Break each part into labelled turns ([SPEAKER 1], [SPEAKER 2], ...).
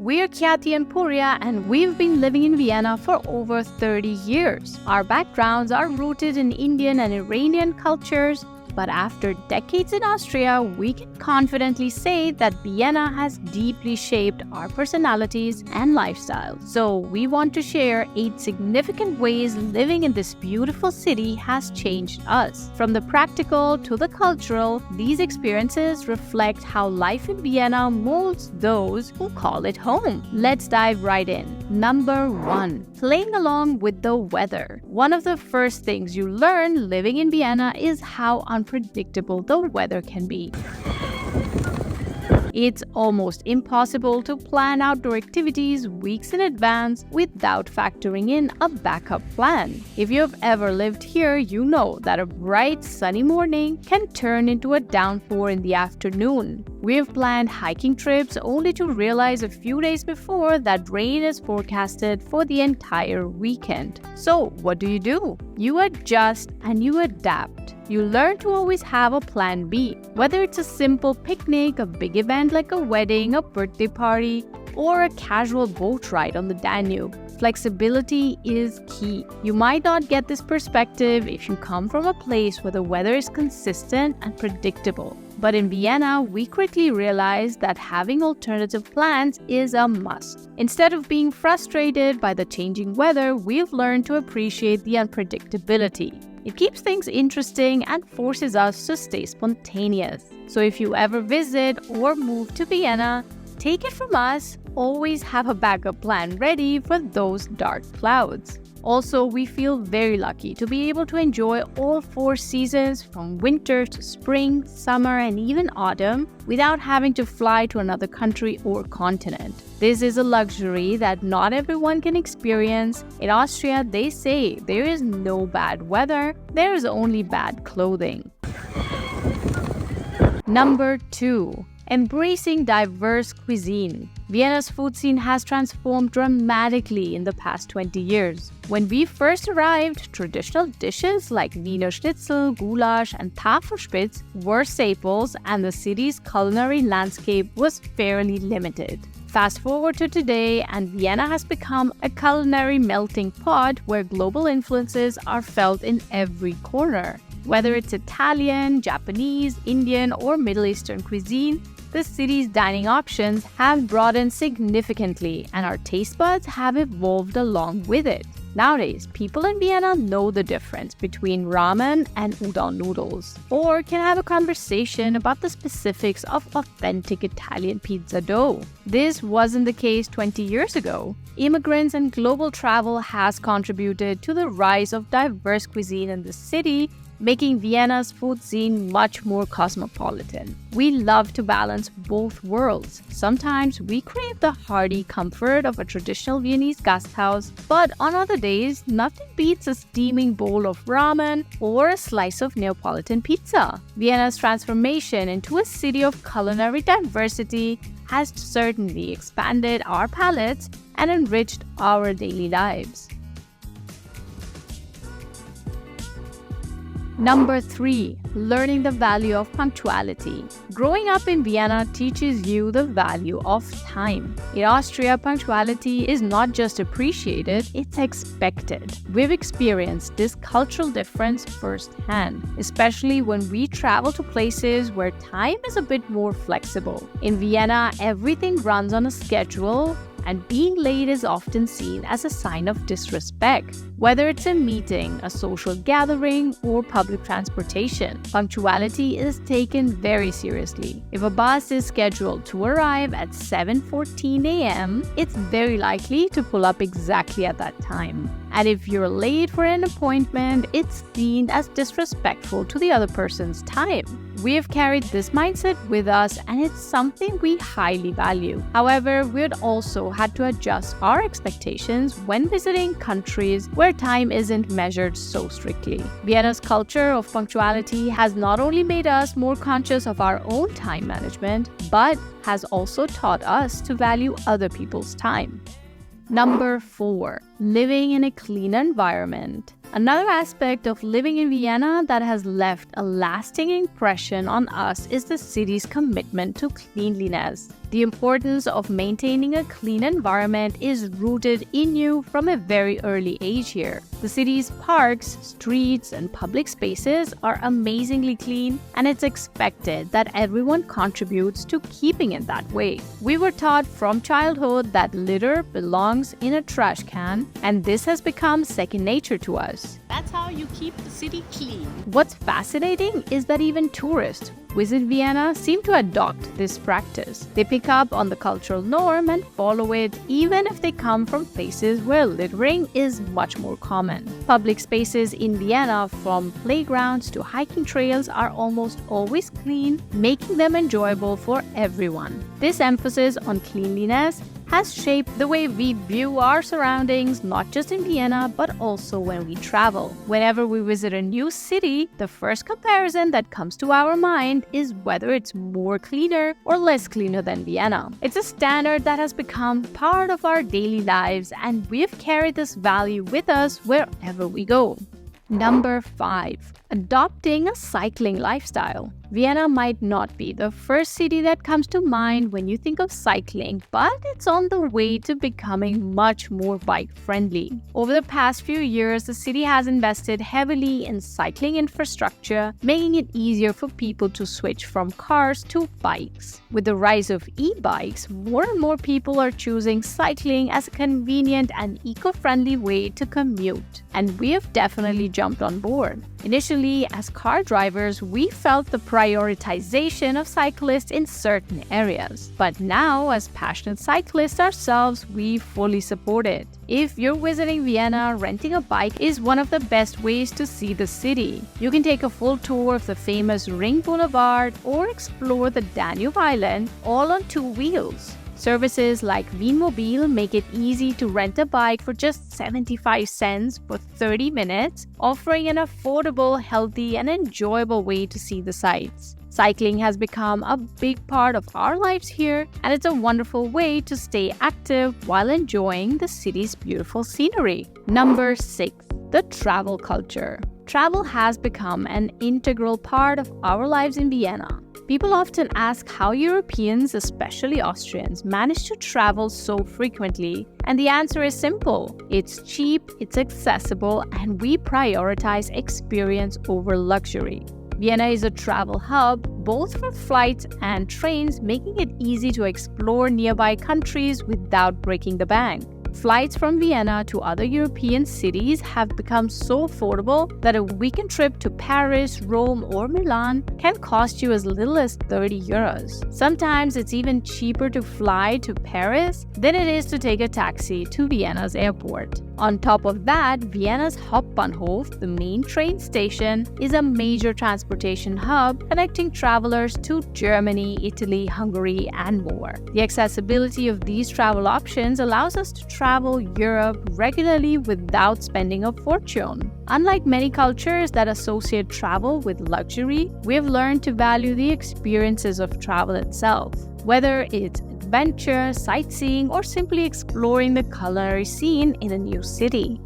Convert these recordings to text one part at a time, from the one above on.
[SPEAKER 1] We're Khyati and Purya, and we've been living in Vienna for over 30 years. Our backgrounds are rooted in Indian and Iranian cultures, but after decades in Austria, we can confidently say that Vienna has deeply shaped our personalities and lifestyles. So we want to share 8 significant ways living in this beautiful city has changed us. From the practical to the cultural, these experiences reflect how life in Vienna molds those who call it home. Let's dive right in. Number 1. Playing along with the weather. One of the first things you learn living in Vienna is how unpredictable the weather can be. It's almost impossible to plan outdoor activities weeks in advance without factoring in a backup plan. If you've ever lived here, you know that a bright, sunny morning can turn into a downpour in the afternoon. We've planned hiking trips only to realize a few days before that rain is forecasted for the entire weekend. So, what do? You adjust and you adapt. You learn to always have a plan B, whether it's a simple picnic, a big event like a wedding, a birthday party, or a casual boat ride on the Danube. Flexibility is key. You might not get this perspective if you come from a place where the weather is consistent and predictable. But in Vienna, we quickly realized that having alternative plans is a must. Instead of being frustrated by the changing weather, we've learned to appreciate the unpredictability. It keeps things interesting and forces us to stay spontaneous. So if you ever visit or move to Vienna, take it from us, always have a backup plan ready for those dark clouds. Also, we feel very lucky to be able to enjoy all 4 seasons from winter to spring, summer, and even autumn without having to fly to another country or continent. This is a luxury that not everyone can experience. In Austria, they say there is no bad weather, there is only bad clothing. Number 2. Embracing diverse cuisine. Vienna's food scene has transformed dramatically in the past 20 years. When we first arrived, traditional dishes like Wiener Schnitzel, Goulash, and Tafelspitz were staples, and the city's culinary landscape was fairly limited. Fast forward to today, and Vienna has become a culinary melting pot where global influences are felt in every corner. Whether it's Italian, Japanese, Indian, or Middle Eastern cuisine, the city's dining options have broadened significantly, and our taste buds have evolved along with it. Nowadays, people in Vienna know the difference between ramen and udon noodles, or can have a conversation about the specifics of authentic Italian pizza dough. This wasn't the case 20 years ago. Immigrants and global travel has contributed to the rise of diverse cuisine in the city, making Vienna's food scene much more cosmopolitan. We love to balance both worlds. Sometimes we crave the hearty comfort of a traditional Viennese Gasthaus, but on other days, nothing beats a steaming bowl of ramen or a slice of Neapolitan pizza. Vienna's transformation into a city of culinary diversity has certainly expanded our palates and enriched our daily lives. Number 3. Learning the value of punctuality. Growing up in Vienna teaches you the value of time. In Austria, punctuality is not just appreciated, it's expected. We've experienced this cultural difference firsthand, especially when we travel to places where time is a bit more flexible. In Vienna, everything runs on a schedule, and being late is often seen as a sign of disrespect. Whether it's a meeting, a social gathering, or public transportation, punctuality is taken very seriously. If a bus is scheduled to arrive at 7:14 a.m., it's very likely to pull up exactly at that time. And if you're late for an appointment, it's seen as disrespectful to the other person's time. We have carried this mindset with us, and it's something we highly value. However, we've also had to adjust our expectations when visiting countries where time isn't measured so strictly. Vienna's culture of punctuality has not only made us more conscious of our own time management, but has also taught us to value other people's time. Number 4. Living in a clean environment. Another aspect of living in Vienna that has left a lasting impression on us is the city's commitment to cleanliness. The importance of maintaining a clean environment is rooted in you from a very early age here. The city's parks, streets, and public spaces are amazingly clean, and it's expected that everyone contributes to keeping it that way. We were taught from childhood that litter belongs in a trash can, and this has become second nature to us.
[SPEAKER 2] That's how you keep the city clean.
[SPEAKER 1] What's fascinating is that even tourists visit Vienna seem to adopt this practice. They pick up on the cultural norm and follow it, even if they come from places where littering is much more common. Public spaces in Vienna, from playgrounds to hiking trails, are almost always clean, making them enjoyable for everyone. This emphasis on cleanliness has shaped the way we view our surroundings, not just in Vienna, but also when we travel. Whenever we visit a new city, the first comparison that comes to our mind is whether it's more cleaner or less cleaner than Vienna. It's a standard that has become part of our daily lives, and we've carried this value with us wherever we go. Number 5. Adopting a cycling lifestyle. Vienna might not be the first city that comes to mind when you think of cycling, but it's on the way to becoming much more bike-friendly. Over the past few years, the city has invested heavily in cycling infrastructure, making it easier for people to switch from cars to bikes. With the rise of e-bikes, more and more people are choosing cycling as a convenient and eco-friendly way to commute, and we have definitely jumped on board. Initially, as car drivers, we felt the prioritization of cyclists in certain areas. But now, as passionate cyclists ourselves, we fully support it. If you're visiting Vienna, renting a bike is one of the best ways to see the city. You can take a full tour of the famous Ring Boulevard or explore the Danube Island, all on 2 wheels. Services like Vienmobil make it easy to rent a bike for just 75 cents for 30 minutes, offering an affordable, healthy, and enjoyable way to see the sights. Cycling has become a big part of our lives here, and it's a wonderful way to stay active while enjoying the city's beautiful scenery. Number 6. The travel culture. Travel has become an integral part of our lives in Vienna. People often ask how Europeans, especially Austrians, manage to travel so frequently, and the answer is simple. It's cheap, it's accessible, and we prioritize experience over luxury. Vienna is a travel hub, both for flights and trains, making it easy to explore nearby countries without breaking the bank. Flights from Vienna to other European cities have become so affordable that a weekend trip to Paris, Rome, or Milan can cost you as little as 30 euros. Sometimes it's even cheaper to fly to Paris than it is to take a taxi to Vienna's airport. On top of that, Vienna's Hauptbahnhof, the main train station, is a major transportation hub connecting travelers to Germany, Italy, Hungary, and more. The accessibility of these travel options allows us to travel Europe regularly without spending a fortune. Unlike many cultures that associate travel with luxury, we have learned to value the experiences of travel itself. Whether it's adventure, sightseeing, or simply exploring the culinary scene in a new city.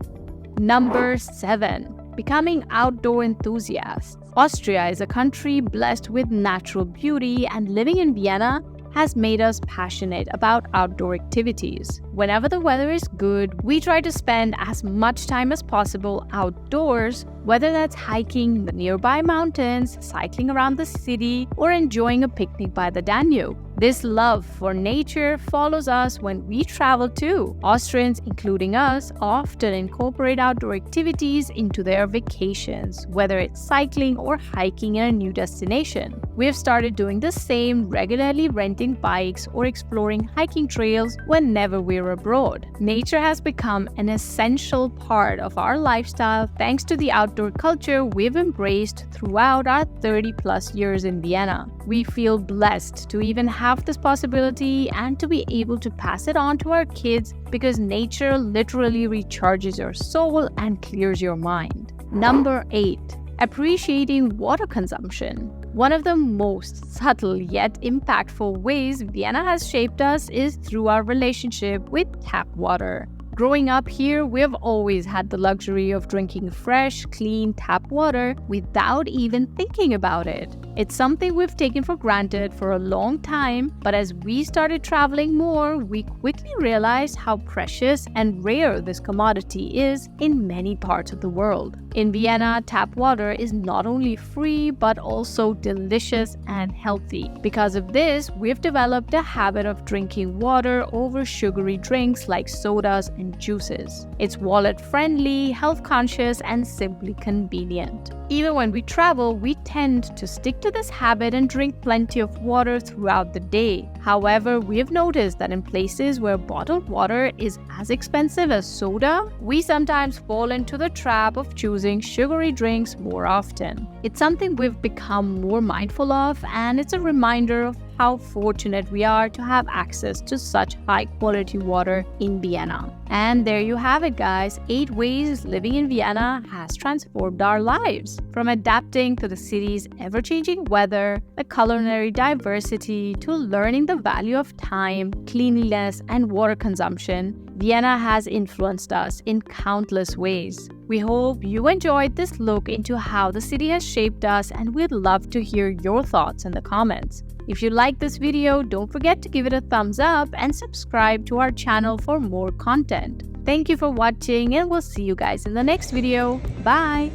[SPEAKER 1] Number 7. Becoming outdoor enthusiasts. Austria is a country blessed with natural beauty, and living in Vienna has made us passionate about outdoor activities. Whenever the weather is good, we try to spend as much time as possible outdoors, whether that's hiking in the nearby mountains, cycling around the city, or enjoying a picnic by the Danube. This love for nature follows us when we travel too. Austrians, including us, often incorporate outdoor activities into their vacations, whether it's cycling or hiking in a new destination. We have started doing the same, regularly renting bikes or exploring hiking trails whenever we're abroad. Nature has become an essential part of our lifestyle thanks to the outdoor culture we've embraced throughout our 30+ years in Vienna. We feel blessed to even have this possibility and to be able to pass it on to our kids, because nature literally recharges your soul and clears your mind. Number 8. Appreciating water consumption. One of the most subtle yet impactful ways Vienna has shaped us is through our relationship with tap water. Growing up here, we have always had the luxury of drinking fresh, clean tap water without even thinking about it. It's something we've taken for granted for a long time, but as we started traveling more, we quickly realized how precious and rare this commodity is in many parts of the world. In Vienna, tap water is not only free but also delicious and healthy. Because of this, we've developed a habit of drinking water over sugary drinks like sodas and juices. It's wallet-friendly, health-conscious, and simply convenient. Even when we travel, we tend to stick to this habit and drink plenty of water throughout the day. However, we have noticed that in places where bottled water is as expensive as soda, we sometimes fall into the trap of choosing sugary drinks more often. It's something we've become more mindful of, and it's a reminder of how fortunate we are to have access to such high-quality water in Vienna. And there you have it, guys. 8 ways living in Vienna has transformed our lives. From adapting to the city's ever-changing weather, the culinary diversity, to learning the value of time, cleanliness, and water consumption, Vienna has influenced us in countless ways. We hope you enjoyed this look into how the city has shaped us, and we'd love to hear your thoughts in the comments. If you like this video, don't forget to give it a thumbs up and subscribe to our channel for more content. Thank you for watching, and we'll see you guys in the next video. Bye!